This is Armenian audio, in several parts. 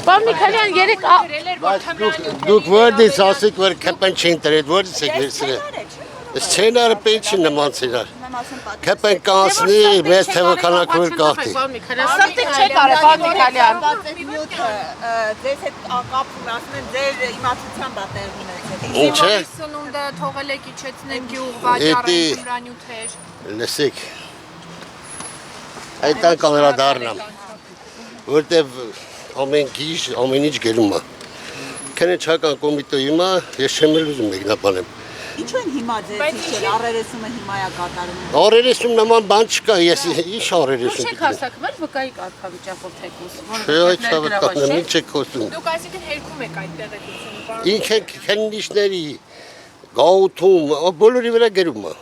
Պարոն Միքայելյան, երեք դուք որտե՞ց ասեք, որ քպեն չեն դրել, որտե՞ց եք վերցրել։ Սցենարը պետք չի նման սցենար։ Քպեն կանցնի, մեծ թվականակույր կախտի։ Սրտիկ չեք արել, պարոն Միքայելյան։ Ձեզ հետ կապում ասում եմ ձեր իմացությամբ է տեղ ունեցել։ Ինչ է։ Սնունդը թողել եք իջեցնեք գյուղ վաճառել ջրանյութեր։ Լսեք։ Այդտեղ կամերադառնամ։ Որտեվ ամեն գիշ, ամեն ինչ գերում է։ Քննչական կոմիտեի հիմա ես չեմ ուզում մեկնաբանեմ։ Ինչ են հիմա ձեզ իջել, առերեսումը հիմա է կատարում։ Առերեսում նման բան չկա, ես ինչ առերեսում։ Չեք հասակվել վկայի կարգավիճակով թեկուզ։ Չէ, այդ հավատալն ինչ եք խոսում։ Դուք այսինքն հերքում եք այդ տեղեկությունը, պարոն։ Ինչ եք քննիչների գաութում, բոլորի վրա գերում է։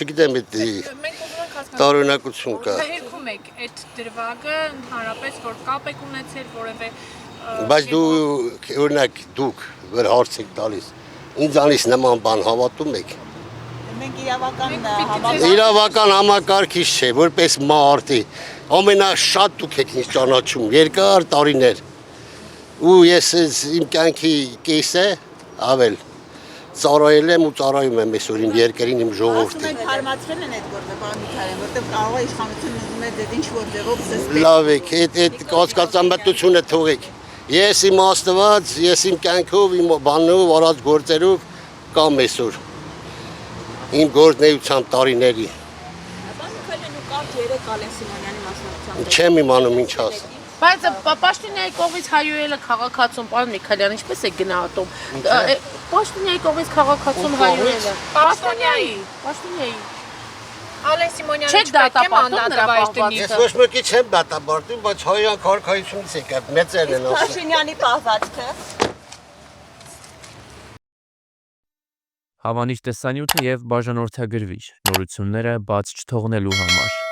Չգիտեմ այդ Մենք ուզում ենք հասկանալ։ տարօրինակություն կա։ Հերքում եք այդ դրվագը ընդհանրապես որ կապ եք ունեցել որևէ Բայց դու օրինակ դուք որ հարց եք տալիս ինձանից նման բան հավատում եք։ Մենք իրավական Իրավական համակարգիչ չէ, որպես մարդի ամենաշատ դուք եք ինձ ճանաչում երկար տարիներ։ Ու ես իմ կյանքի կեսը ավել ծառայել եմ ու ծառայում եմ այսօր իմ երկրին, իմ ժողովրդին։ Ասում եք հարմացրել են այդ գործը, պարոն Միքայելյան, որտեղ կարող է իշխանությունը ուզում է ձեզ ինչ որ ձևով զսպել։ Լավ եք, այդ կասկածամտությունը թողեք։ Ես իմ Աստված, ես իմ կյանքով, իմ բանով, արած գործերով կամ այսօր։ Իմ գործնեությամբ տարիների։ Պարոն Միքայելյան, ու կապ 3 Ալեն Սիմոնյանի մասնակցությամբ։ Չեմ իմանում ինչ ասեմ։ Բայց Պաշտոնյայի կողմից հայուելը քաղաքացում, պարոն Միքայելյան, ինչպես եք գնահատում։ Պաշտոնյայի կողմից քաղաքացում հայուելը։ Պաշտոնյայի։ Ալեն Սիմոնյանը Չեք դատապարտում նրա պահվածքը։ Ես ոչ մեկի չեմ դատապարտում, բայց հայյան քաղաքացիությունից եկա, մեծերն են ասում։ Փաշինյանի պահվածքը։ Հավանիչ տեսանյութը եւ բաժանորդագրվիչ նորությունները բաց չթողնելու համար